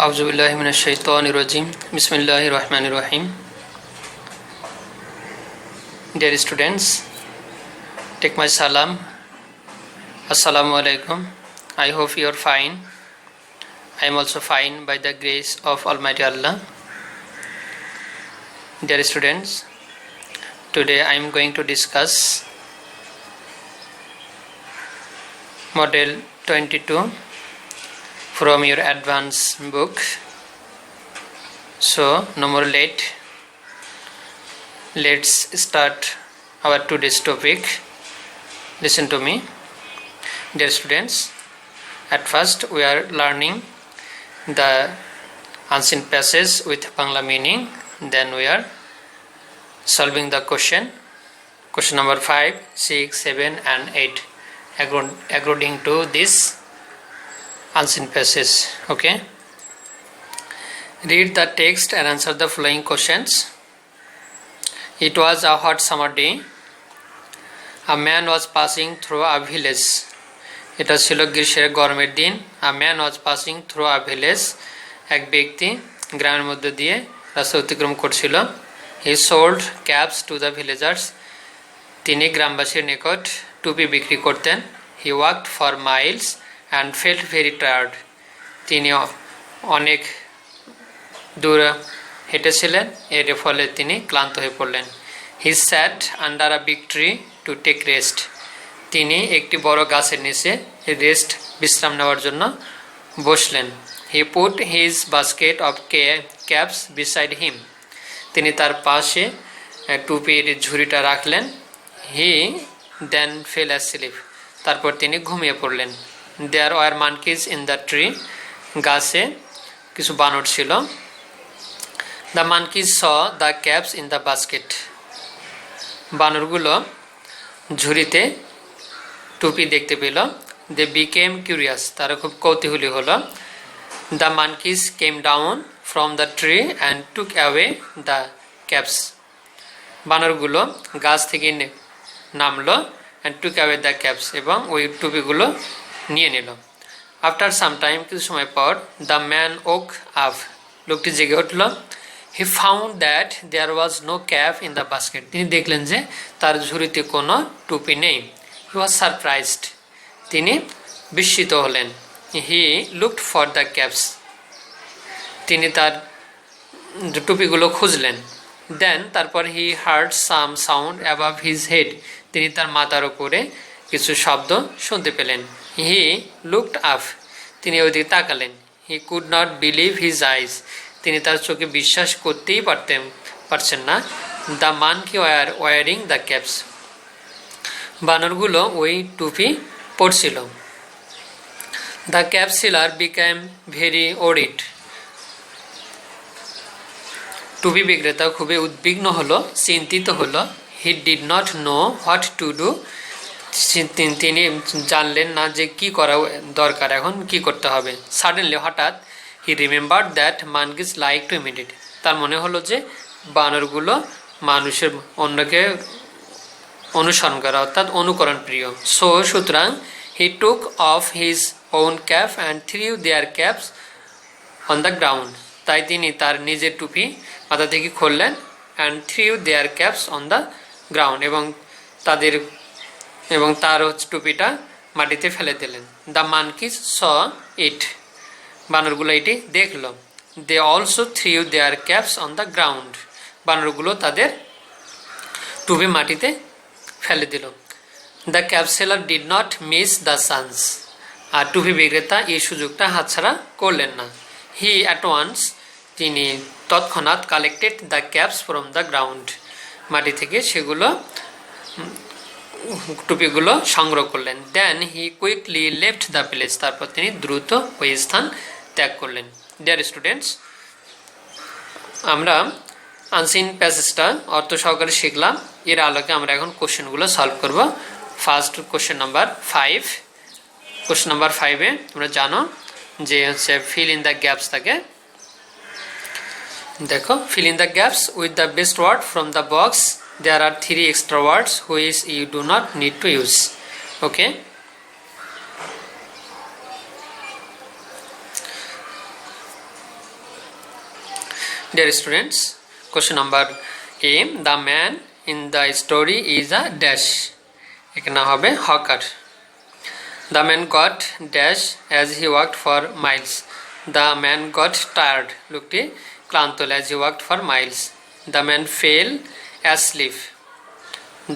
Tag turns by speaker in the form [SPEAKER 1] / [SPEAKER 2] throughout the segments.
[SPEAKER 1] আউযুবিল্লাহি মিনাশ শাইতানির রাজিম বিসমিল্লাহির রহমানির রহিম Dear students, take my salam. Assalamu alaikum. I hope you are fine. I am also fine by the grace of Almighty Allah. Dear students, today I am going to discuss Model 22 from your advanced book. So, no more late. Let's start our today's topic. Listen to me, dear students. At first, we are learning the ancient passage with Bangla meaning. Then we are solving the question number 5, 6, 7 and 8 according to this ancient passage. Okay. Read the text and answer the following questions. It was a hot summer day. A man was passing through a village. এটা ছিল গ্রীষ্মের গরমের দিন. A man was passing through a village. এক ব্যক্তি গ্রামের মধ্যে দিয়ে রাস্তা অতিক্রম করছিল. He sold caps to the villagers. তিনি গ্রামবাসীর নিকট টুপি বিক্রি করতেন. He walked for miles and felt very tired. তিনি অনেক দূর হেঁটেছিলেন, এর ফলে তিনি ক্লান্ত হয়ে পড়লেন. He sat under a big tree to take rest. তিনি একটি বড় গাছের নিচে বিশ্রাম নেওয়ার জন্য বসলেন. He put his basket of caps beside him. তিনি তার পাশে টুপির ঝুড়িটা রাখলেন. He then fell asleep. তারপর তিনি ঘুমিয়ে পড়লেন. There were monkeys in the tree. গাছে কিছু বানর ছিল. The monkeys saw the caps in the basket. বানরগুলো ঝুড়িতে টুপি দেখতে পেল. They became curious. তারা খুব কৌতূহলী হলো. The monkeys came down from the tree and took away the caps. বানরগুলো গাছ থেকে নামলো and took away the caps এবং ওই টুপিগুলো নিয়ে নিল. After some time, কিছু সময় পর, the man woke up. লোকটি জেগে উঠল. He found that there was no cap in the basket. তিনি দেখলেন যে তার ঝুড়িতে কোনো টুপি নেই. He was surprised. তিনি বিস্মিত হলেন. He looked for the caps. তিনি তার টুপিগুলো খুঁজলেন. Then তারপর he heard some sound above his head. তিনি তার মাথার উপরে কিছু শব্দ শুনতে পেলেন. He looked up. তিনি ওইদিকে তাকালেন. He could not believe his eyes. তিনি তার চোখে বিশ্বাস করতেই পারছেন না. The monkey were wearing the caps. বানরগুলো ওই টুপি পরছিল. The cap seller became very worried. টুপি বিক্রেতা খুবই উদ্বিগ্ন হলো, চিন্তিত হলো. He did not know what to do. তিনি জানলেন না যে কি করা দরকার, এখন কি করতে হবে. Suddenly, হঠাৎ, he remembered that monkeys like to imitate. তার মনে হলো যে বানরগুলো মানুষের অন্যকে অনুসরণ করা অর্থাৎ অনুকরণ প্রিয়. সুতরাং he took off his own cap and threw their caps on the ground. তাই তিনি তার নিজের টুপি মাথা থেকে খুললেন and threw their caps on the ground এবং তার টুপিটা মাটিতে ফেলে দিলেন. The monkeys saw it. বানরগুলো এটি দেখলো. They also threw their caps on the ground. বানরগুলো তাদের টুপি মাটিতে ফেলে দিল. The cap seller did not miss the chance. আর টুপি বিক্রেতা এই সুযোগটা হাতছাড়া করলেন না. He at once, তিনি তৎক্ষণাৎ collected the caps from the ground. মাটি থেকে সেগুলো টুপিগুলো সংগ্রহ করলেন. Then he quickly left the place. তারপর তিনি দ্রুত ওই স্থান ত্যাগ করলেন. Dear students, আমরা আনসিন প্যাসেজটা অর্থ সহকারে শিখলাম. এর আলোকে আমরা এখন কোশ্চেনগুলো সলভ করব. First question number 5. Question number 5-এ তোমরা জানো যে হচ্ছে ফিল ইন দ্য গ্যাপস থাকে. দেখো, fill in the gaps with the best word from the box. There are 3 extra words which you do not need to use. Okay. Dear students, question number A. The man in the story is a dash. এখানে হবে hawker. The man got dash as he walked for miles. The man got tired. লোকটি ক্লান্ত as he walked for miles. The man fell asleep.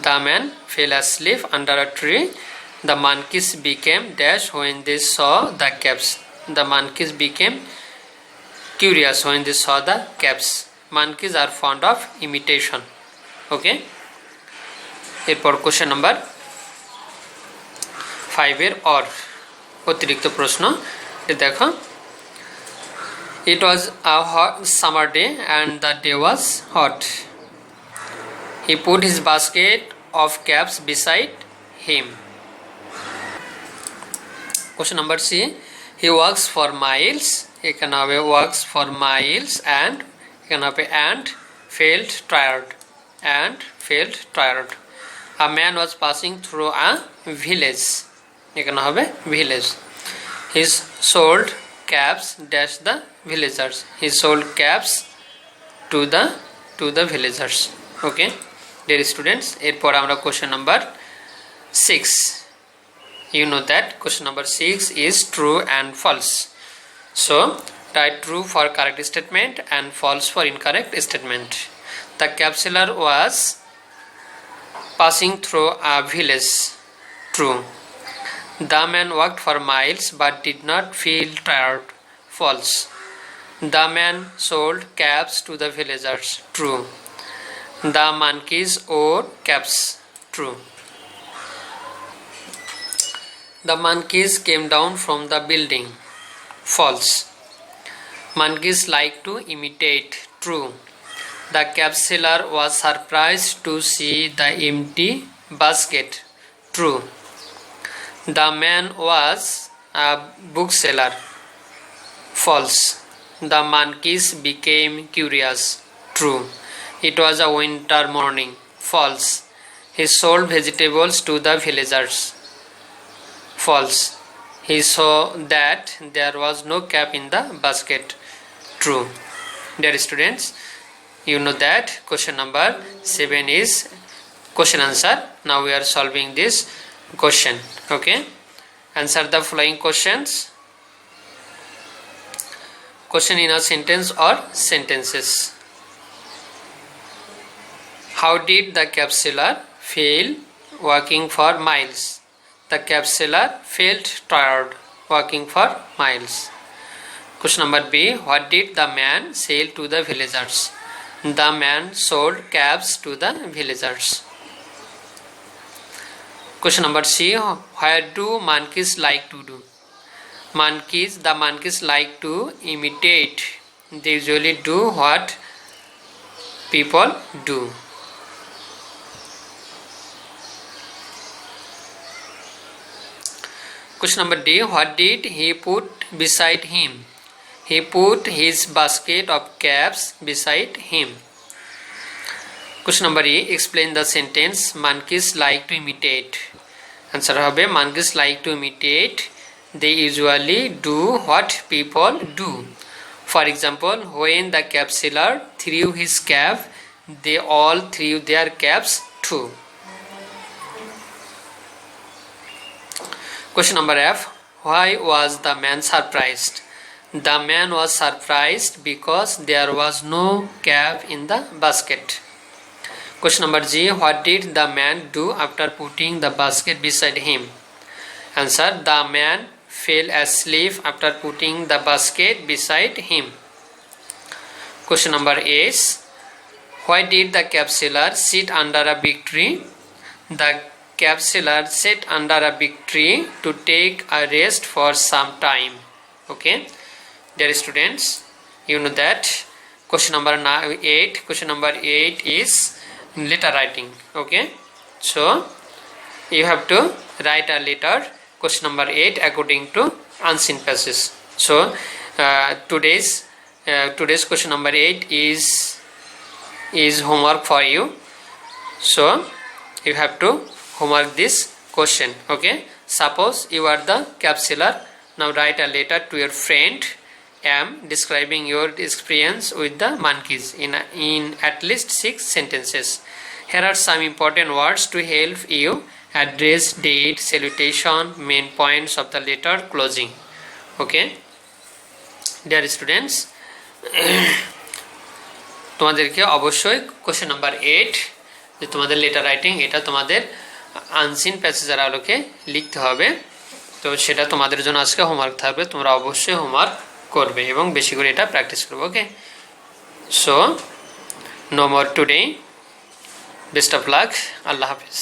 [SPEAKER 1] The man fell asleep under a tree. The monkeys became dash when they saw the caps. The monkeys became curious when they saw the caps. Monkeys are fond of imitation. Okay. এরপর question number 5 এর or অতিরিক্ত প্রশ্ন দেখো It was a hot summer day and the day was hot. He put his basket of caps beside him. Question number C. He walks for miles. এখানে হবে walks for miles and এখানে হবে and felt tired. A man was passing through a village. এখানে হবে village. He sold caps dash the villagers. He sold caps to the villagers. Okay, dear students, এরপর আমরা question number 6. You know that question number 6 is true and false. So write true for correct statement and false for incorrect statement. The cab seller was passing through a village. True. The man walked for miles but did not feel tired. False. The man sold caps to the villagers. True. The monkeys wore caps. True. The monkeys came down from the building. False. Monkeys like to imitate. True. The cab seller was surprised to see the empty basket. True. The man was a bookseller. False. The monkeys became curious. True. It was a winter morning. False. He sold vegetables to the villagers. False. He saw that there was no cap in the basket. True. Dear students, you know that question number 7 is question answer. Now we are solving this question. Okay, answer the following questions. Question in a sentence or sentences. How did the cab seller feel walking for miles? The cab seller felt tired walking for miles. Question number B. What did the man sell to the villagers? The man sold cabs to the villagers. Question number C. Where do monkeys like to do? The monkeys like to imitate. They usually do what people do. Question number D. What did he put beside him? He put his basket of caps beside him. Question number E. Explain the sentence monkeys like to imitate. Answer hobe monkeys like to imitate. They usually do what people do. For example, when the cab seller threw his cap, they all threw their caps too. Question number F. Why was the man surprised? The man was surprised because there was no cap in the basket. Question number G. What did the man do after putting the basket beside him? Answer. The man fell asleep after putting the basket beside him. Question number S. Why did the cab seller sit under a big tree? The cab seller sat under a big tree to take a rest for some time. Okay, dear students, you know that question number 8. Question number 8 is letter writing. Okay, so you have to write a letter question number 8 according to unseen passage. So today's question number 8 is homework for you. So you have to homework this question. Okay, suppose you are the cab seller. Now write a letter to your friend am describing your experience with the monkeys in at least 6 sentences. Here are some important words to help you address, date, salutation, main points of the letter, closing. Okay, dear students, তোমাদেরকে অবশ্যই question number 8 যে তোমাদের letter writing, এটা তোমাদের unseen প্যাসেজের আলোকে লিখতে হবে। তো সেটা তোমাদের জন্য আজকে হোমওয়ার্ক থাকবে, তোমরা অবশ্যই হোমওয়ার্ক করবে এবং বেশি করে এটা প্র্যাকটিস করবে। Okay, so no more today, best of luck, আল্লাহ হাফিজ।